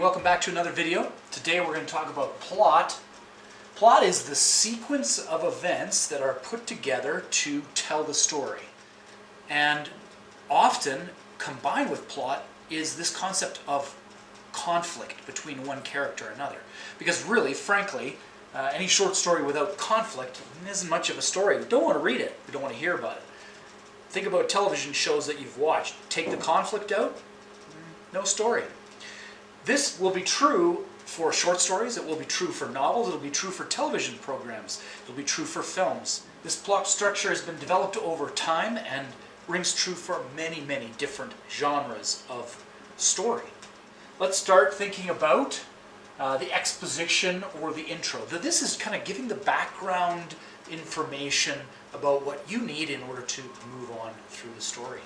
welcome back to another video. Today we're going to talk about plot. Plot is the sequence of events that are put together to tell the story. And often combined with plot is this concept of conflict between one character and another. Because really, frankly, any short story without conflict isn't much of a story. We don't want to read it. We don't want to hear about it. Think about television shows that you've watched. Take the conflict out, no story. This will be true for short stories, it will be true for novels, it will be true for television programs, it will be true for films. This plot structure has been developed over time and rings true for many, many different genres of story. Let's start thinking about the exposition or the intro. This is kind of giving the background information about what you need in order to move on through the story.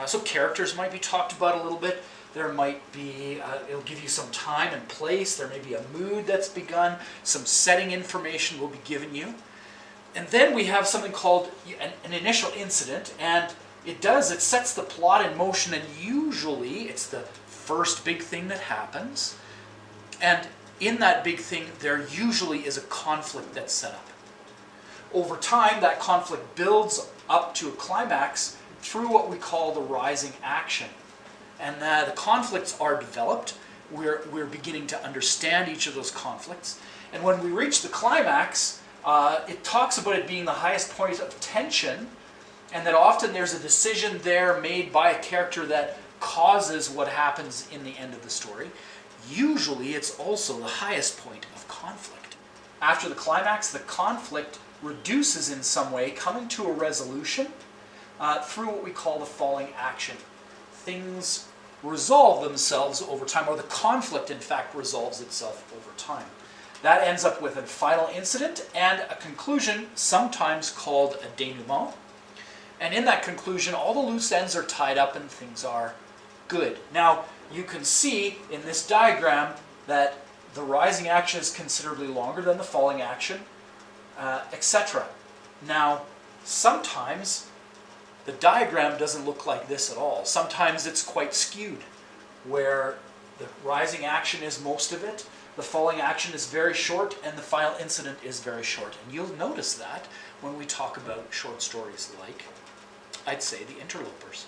So characters might be talked about a little bit. There might be, it'll give you some time and place. There may be a mood that's begun. Some setting information will be given you. And then we have something called an initial incident, and it sets the plot in motion, and usually it's the first big thing that happens. And in that big thing, there usually is a conflict that's set up. Over time, that conflict builds up to a climax through what we call the rising action. And the conflicts are developed. We're beginning to understand each of those conflicts. And when we reach the climax, it talks about it being the highest point of tension, and that often there's a decision there made by a character that causes what happens in the end of the story. Usually it's also the highest point of conflict. After the climax, the conflict reduces in some way, coming to a resolution through what we call the falling action. Things resolve themselves over time, or the conflict in fact resolves itself over time. That ends up with a final incident and a conclusion, sometimes called a denouement. And in that conclusion, all the loose ends are tied up and things are good. Now, you can see in this diagram that the rising action is considerably longer than the falling action, etc. Now, sometimes the diagram doesn't look like this at all. Sometimes it's quite skewed, where the rising action is most of it, the falling action is very short, and the final incident is very short. And you'll notice that when we talk about short stories like, I'd say, The Interlopers.